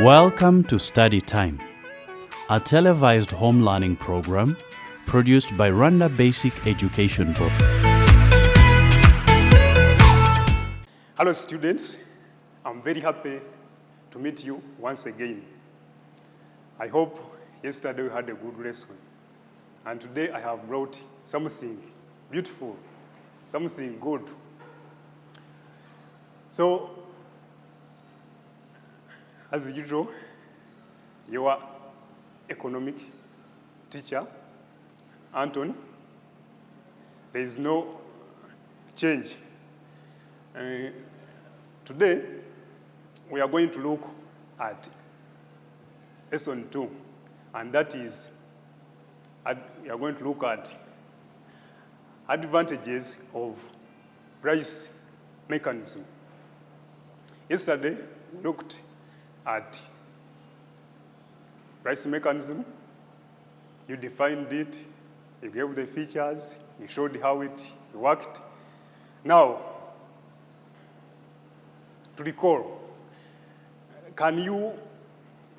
Welcome to Study Time, a televised home learning program produced by Rwanda Basic Education Board. Hello students, I'm very happy to meet you once again. I hope yesterday we had a good lesson, and today I have brought something beautiful, something good. So, as usual, your economic teacher, Anton, there is no change. Today, we are going to look at lesson 2, and that is, we are going to look at advantages of price mechanism. Yesterday, we looked at price mechanism. You defined it, you gave the features, you showed how it worked. Now, to recall, can you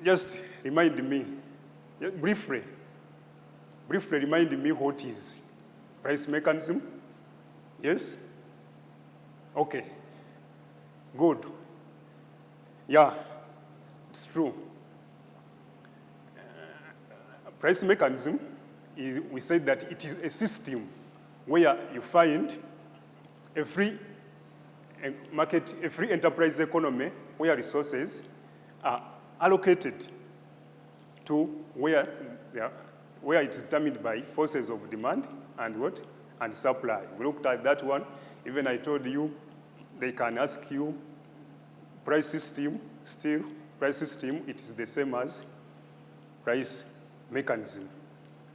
just remind me, briefly remind me what is price mechanism? Yes? Okay, good. Yeah, it's true. Price mechanism is, we said that it is a system where you find a free market, a free enterprise economy where resources are allocated to where it's determined by forces of demand and what? And supply. We looked at that one. Even I told you, they can ask you price system, still price system, it is the same as price mechanism.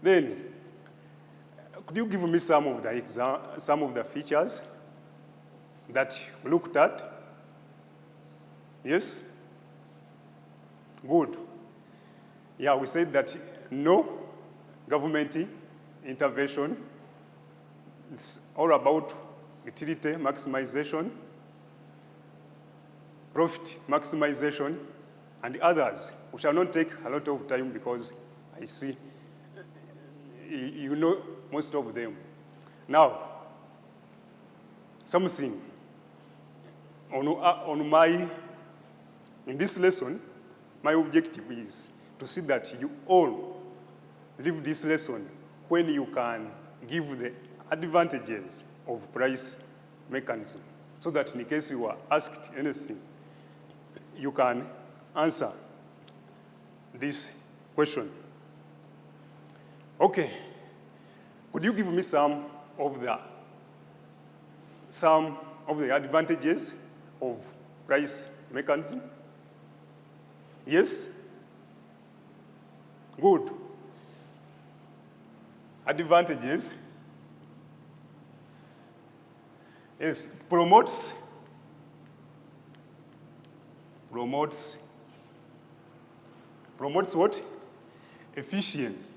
Then, could you give me some of the features that we looked at? Yes? Good. Yeah, we said that no government intervention. It's all about utility maximization, profit maximization, and others. We shall not take a lot of time because I see you know most of them. Now, something in this lesson, my objective is to see that you all leave this lesson when you can give the advantages of price mechanism, so that in case you are asked anything, you can answer this question. Okay, could you give me some of the advantages of price mechanism? Yes? Good. Advantages. Yes, promotes what? Efficiency.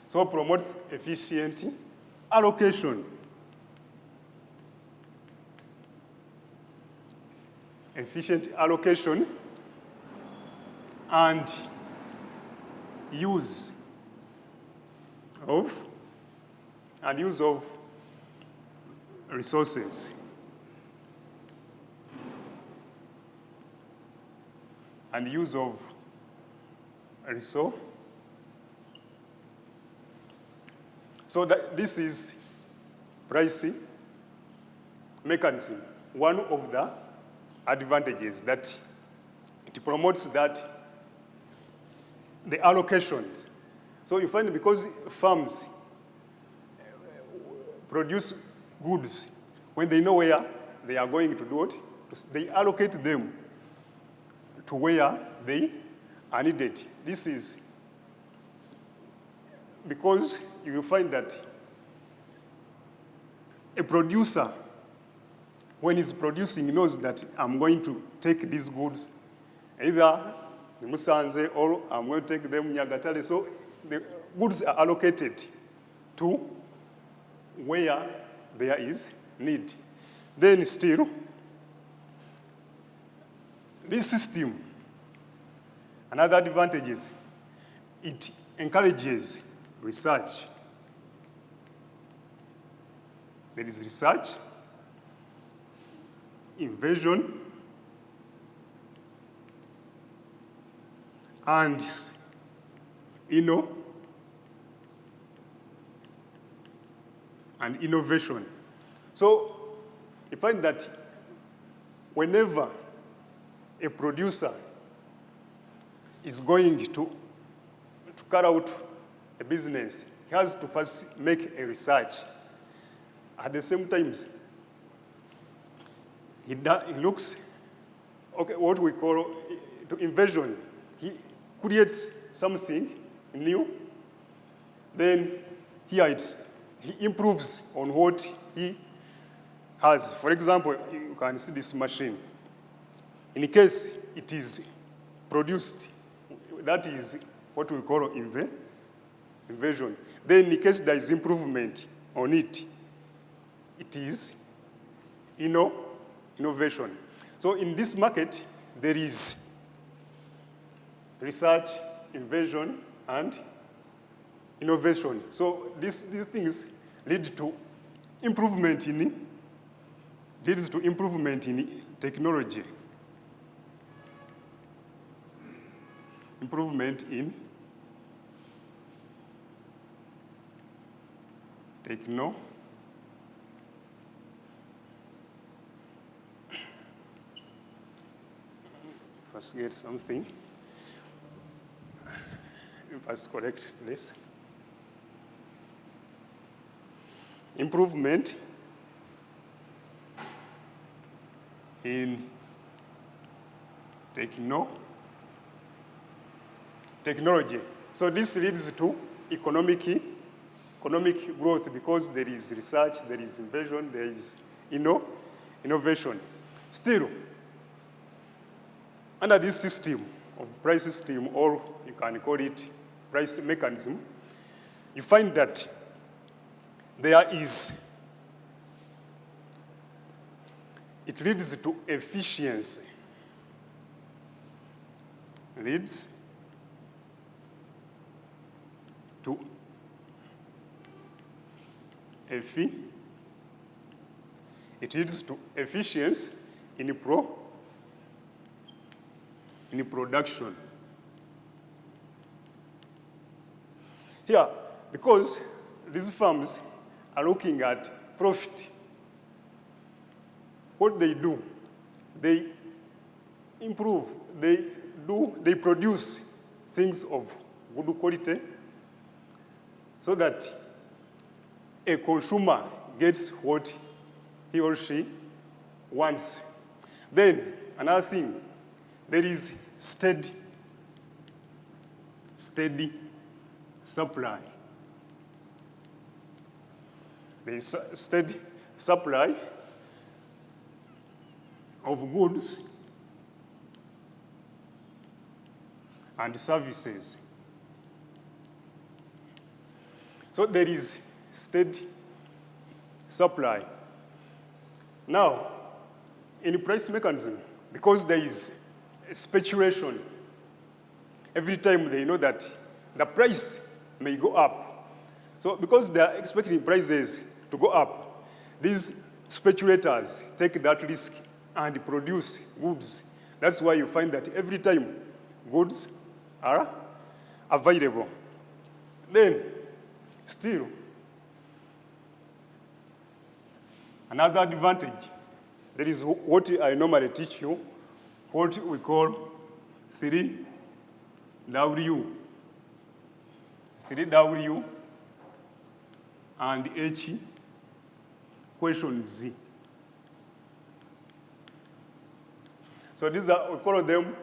So promotes efficient allocation. Efficient allocation and use of resources. And use of resource. So that this is price mechanism. One of the advantages that it promotes that the allocations. So you find because farms produce goods, when they know where they are going to do it, they allocate them to where they are needed. This is because you will find that a producer, when he's producing, knows that I'm going to take these goods either in Musanze or I'm going to take them in Nyagatale. So the goods are allocated to where there is need. Then still, this system, another advantage is it encourages research. There is research, invention, and innovation. So you find that whenever a producer is going to carry out a business, he has to first make a research. At the same time, he looks, okay, what we call to invention. He creates something new, then here he improves on what he has. For example, you can see this machine. In case it is produced, that is what we call invention. Then in case there is improvement on it, it is innovation. So in this market, there is research, invention, and innovation. So these things lead to improvement in technology. Improvement in First get something. First correct this. Improvement in technology. So this leads to economic growth because there is research, there is invention, there is innovation. Still, under this system of price system, or you can call it price mechanism, you find that it leads to efficiency. Leads to it leads to efficiency in production. Here, because these firms are looking at profit, what they do, they improve, they produce things of good quality so that a consumer gets what he or she wants. Then, another thing, there is steady supply. There is steady supply of goods and services. So there is steady supply. Now, in price mechanism, because there is speculation, every time they know that the price may go up. So because they are expecting prices to go up, these speculators take that risk and produce goods. That's why you find that every time goods are available. Then, still, another advantage, there is what I normally teach you, what we call 3W. 3W and H question Z. So these are, we call them,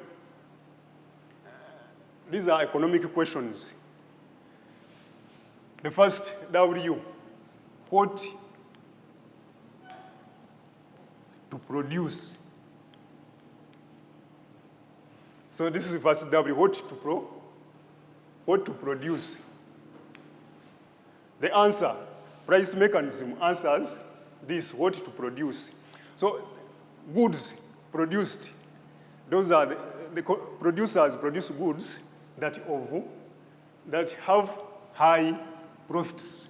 these are economic questions. The first W, what to produce. So this is the first W, what to produce. The answer, price mechanism answers this, what to produce. So goods produced Those are the producers produce goods that have high profits.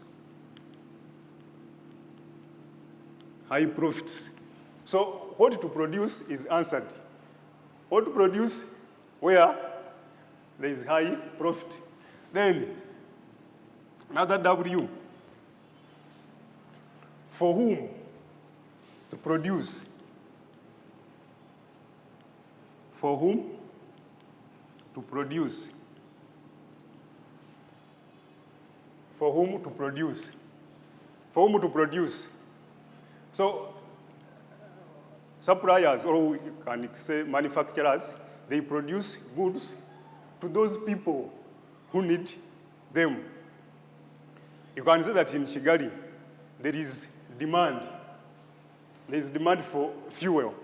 High profits. So what to produce is answered. What to produce where there is high profit. Then another W. For whom to produce? For whom to produce? For whom to produce? For whom to produce? So suppliers, or you can say manufacturers, they produce goods to those people who need them. You can say that in Kigali, there is demand. There is demand for fuel.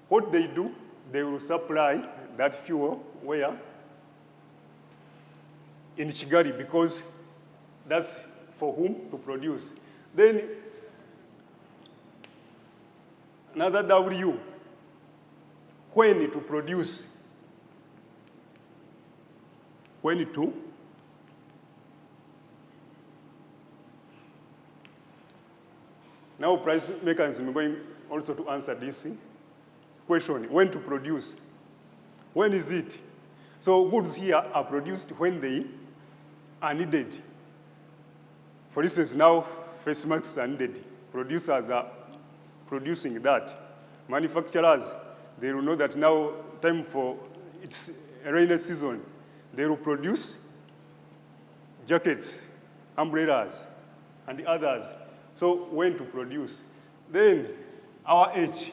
What they do, they will supply that fuel where? In Kigali, because that's for whom to produce. Then another W, when to produce. When to. Now price mechanism, we're going also to answer this question, when to produce. When is it? So goods here are produced when they are needed. For instance, now face masks are needed. Producers are producing that. Manufacturers, they will know that now time for it's a rainy season. They will produce jackets, umbrellas, and the others. So when to produce? Then our age.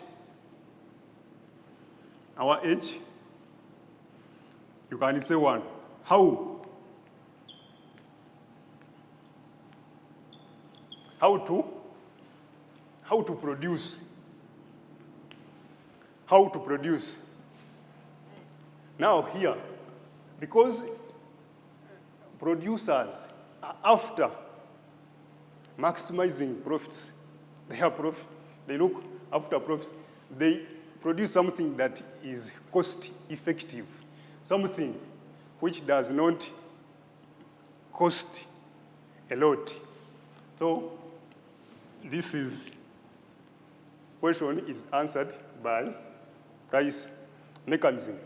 Our age, you can say one. How? How to produce? How to produce? Now here, because producers are after maximizing profits, they look after profits, they produce something that is cost effective, something which does not cost a lot. So this question is answered by price mechanism.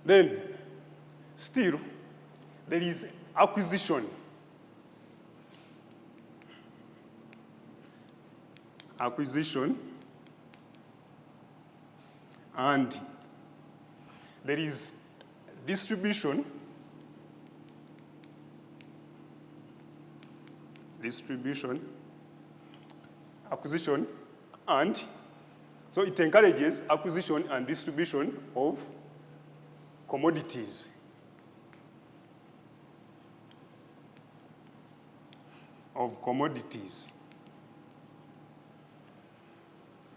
Then still there is acquisition. Acquisition, and there is distribution, acquisition, and so it encourages acquisition and distribution of commodities.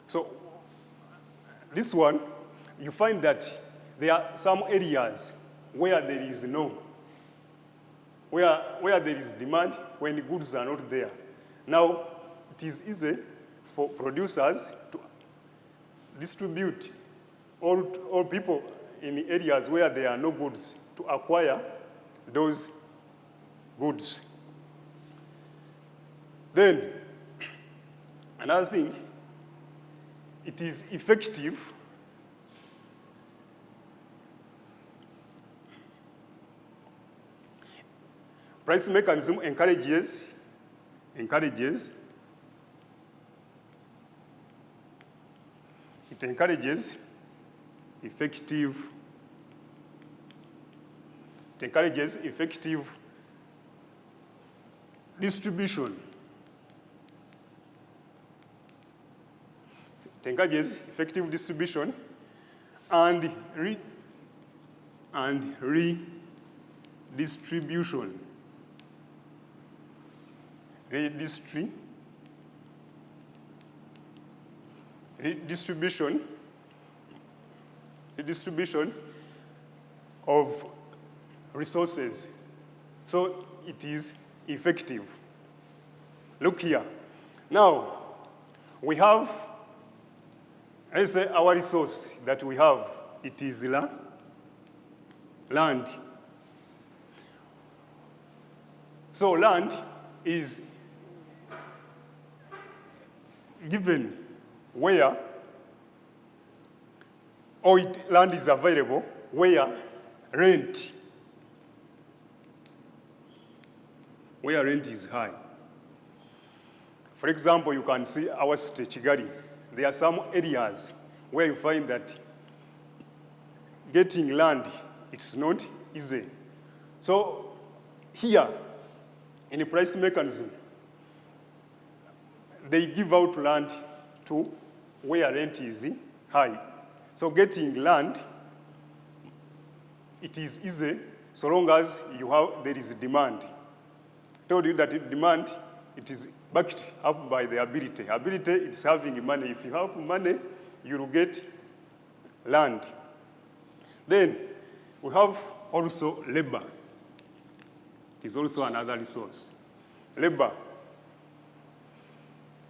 So this one, you find that there are some areas where there is where there is demand when the goods are not there. Now, it is easy for producers to distribute all people in the areas where there are no goods to acquire those goods. Then, another thing, it is effective price mechanism encourages effective distribution. It encourages effective distribution and redistribution. Redistribution of resources. So it is effective. Look here. Now, we have Let's say our resource that we have, it is land. So land is given where, or land is available where rent is high. For example, you can see our state, Kigali. There are some areas where you find that getting land, it's not easy. So here, in the price mechanism, they give out land to where rent is high. So getting land, it is easy so long as there is a demand. I told you that demand, it is backed up by the ability. Ability, it's having money. If you have money, you will get land. Then we have also labor. It is also another resource. Labor.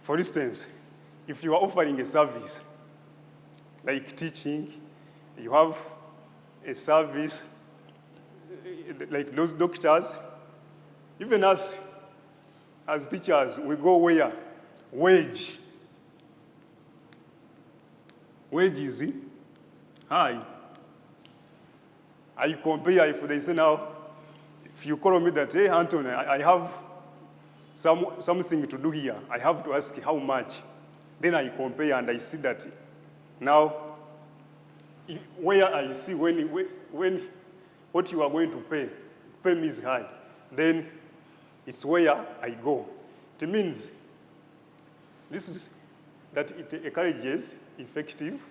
For instance, if you are offering a service like teaching, you have a service like those doctors, even us as teachers, we go where? Wage. Wage is high. I compare if they say now, if you call me that, hey, Anton, I have something to do here. I have to ask how much. Then I compare and I see that now, where I see when what you are going to pay me is high, then it's where I go. It means this is that it encourages effective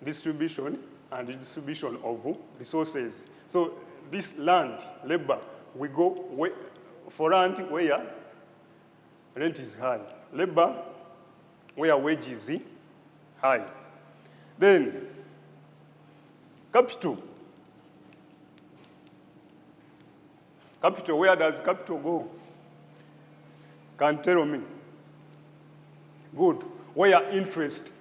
distribution and distribution of resources. So this land, labor, we go for land where rent is high. Labor where wage is high. Then capital. Capital, where does capital go? Can tell me. Good. Where interest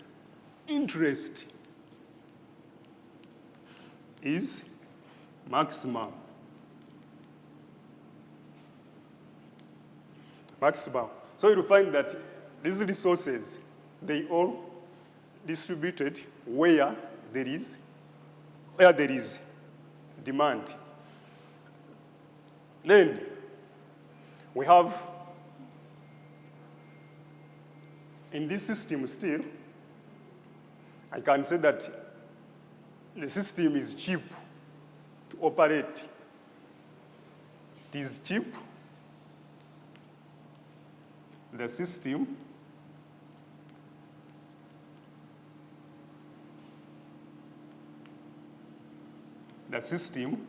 is maximum. So you'll find that these resources, they all distributed where there is demand. Then we have, in this system still, I can say that the system is cheap to operate. It is cheap. The system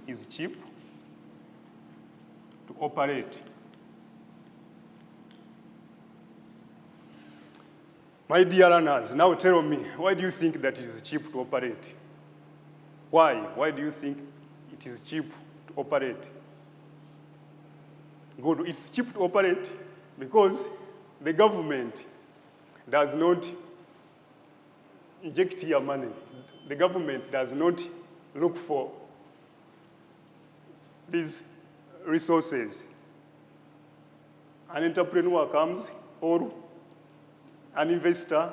is cheap to operate. My dear learners, now tell me, why do you think that it is cheap to operate? Why? Why do you think it is cheap to operate? Good, it's cheap to operate because the government does not inject your money. The government does not look for these resources. An entrepreneur comes or an investor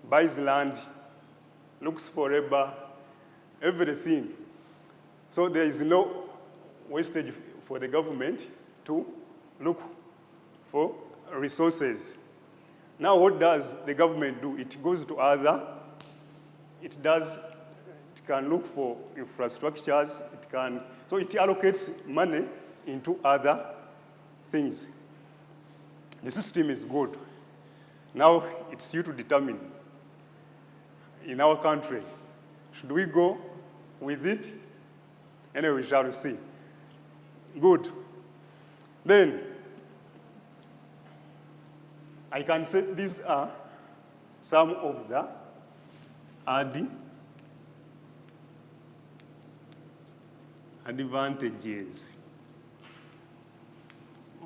buys land, looks for labor, everything. So there is no wastage for the government to look for resources. Now what does the government do? It goes to it can look for infrastructures, so it allocates money into other things. The system is good. Now it's you to determine in our country, should we go with it? Anyway, we shall see. Good. Then, I can say these are some of the advantages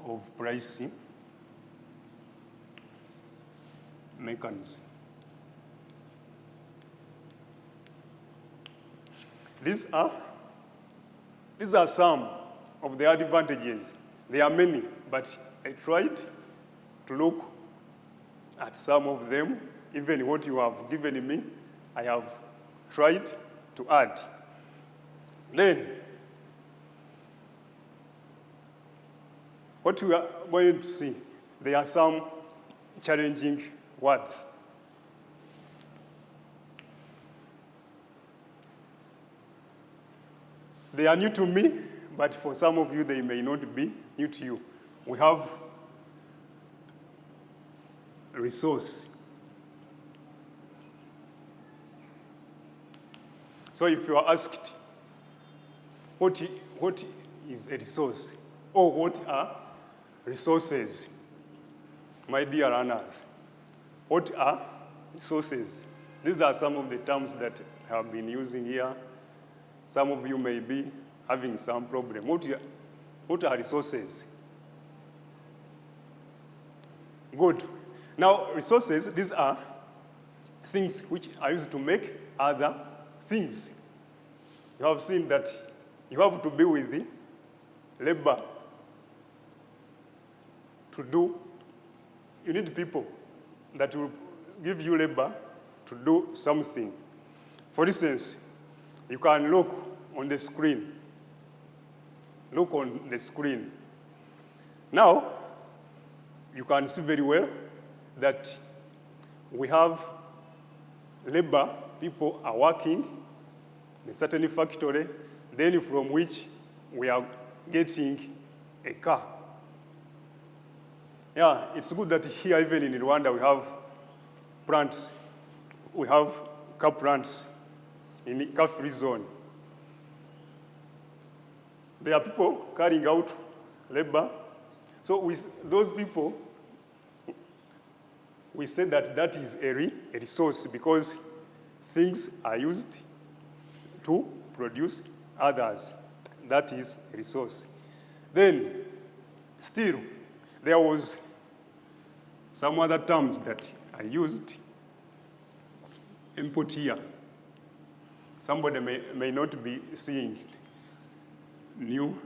of pricing mechanism. These are some of the advantages. There are many, but I tried to look at some of them. Even what you have given me, I have tried to add. Then, what we are going to see, there are some challenging words. They are new to me, but for some of you, they may not be new to you. We have resource. So if you are asked, what is a resource? Or what are resources? My dear learners, what are resources? These are some of the terms that I have been using here. Some of you may be having some problem. What are resources? Good. Now, resources, these are things which are used to make other things. You have seen that you have to be with the labor to do. You need people that will give you labor to do something. For instance, you can look on the screen. Look on the screen. Now, you can see very well that we have labor, people are working in a certain factory, then from which we are getting a car. Yeah, it's good that here, even in Rwanda, we have plants. We have car plants in the car-free zone. There are people carrying out labor. So with those people, we say that that is a resource because things are used to produce others. That is a resource. Then, still, there was some other terms that I used. Input here. Somebody may not be seeing it. New.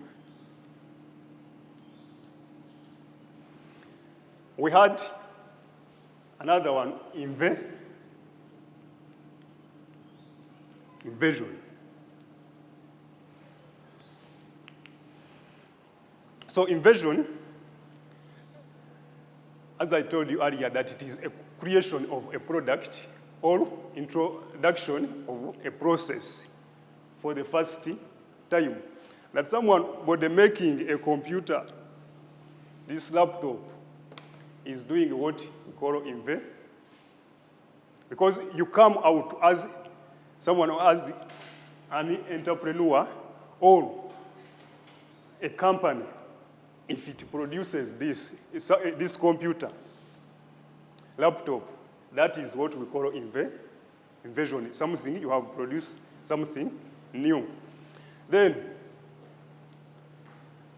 We had another one, invasion. So invasion, as I told you earlier, that it is a creation of a product or introduction of a process for the first time. That someone was making a computer, this laptop, is doing what we call invasion. Because you come out as someone, as an entrepreneur or a company, if it produces this computer, laptop, that is what we call invasion. Something, you have produced something new. Then,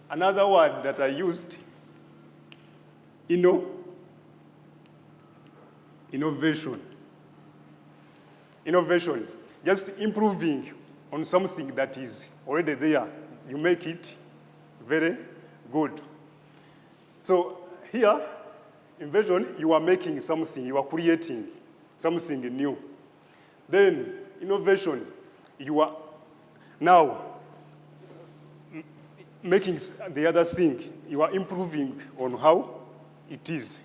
another word that I used, innovation. Innovation, just improving on something that is already there. You make it very good. So here, invention, you are making something, you are creating something new. Then innovation, you are now making the other thing, you are improving on how it is.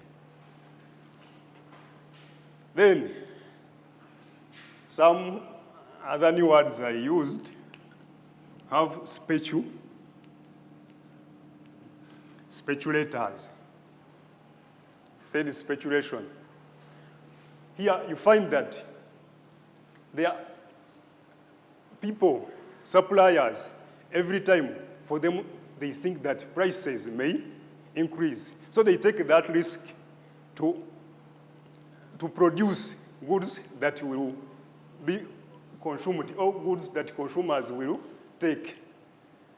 Then some other new words I used have speculators. Said speculation. Here you find that there are people, suppliers, every time for them they think that prices may increase. So they take that risk to produce goods that will be consumed or goods that consumers will take.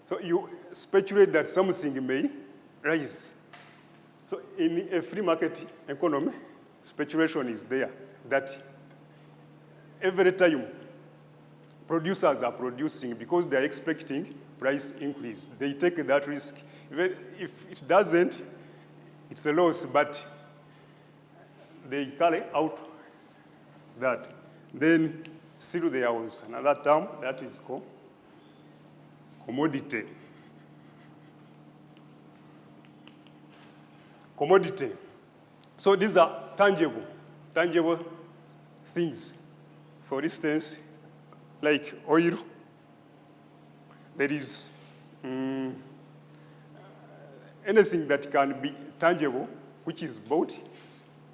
So you speculate that something may rise. So in a free market economy, speculation is there, that every time producers are producing because they are expecting price increase. They take that risk. If it doesn't, it's a loss, but they carry out that. Then still there was another term that is called commodity. Commodity. So these are tangible things. For instance, like oil, there is anything that can be tangible, which is bought.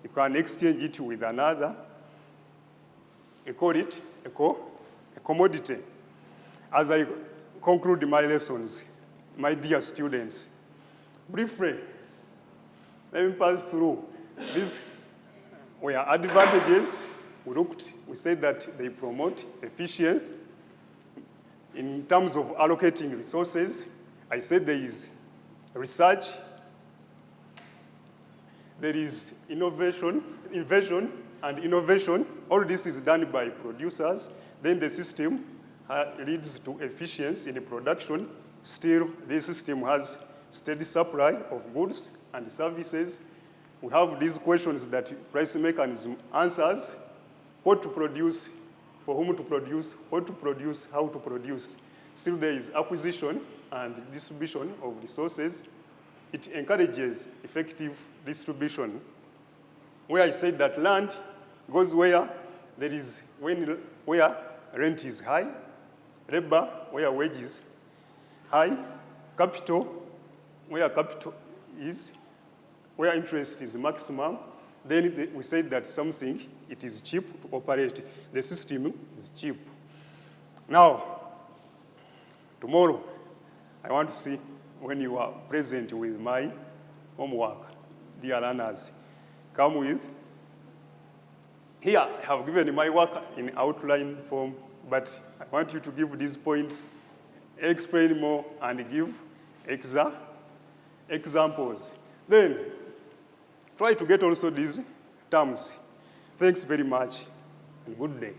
You can exchange it with another. We call it a commodity. As I conclude my lessons, my dear students, briefly, let me pass through. These were advantages. We said that they promote efficiency. In terms of allocating resources, I said there is research, there is innovation and innovation. All this is done by producers. Then the system leads to efficiency in production. Still, this system has steady supply of goods and services. We have these questions that price mechanism answers: what to produce, for whom to produce, what to produce, how to produce. Still, there is acquisition and distribution of resources. It encourages effective distribution. Where I said that land goes where there is, where rent is high, labor where wages high, capital where capital is, where interest is maximum. Then we said that something, it is cheap to operate. The system is cheap. Now, tomorrow, I want to see when you are present with my homework, dear learners. Come with. Here, I have given my work in outline form, but I want you to give these points, explain more, and give examples. Then, try to get also these terms. Thanks very much, and good day.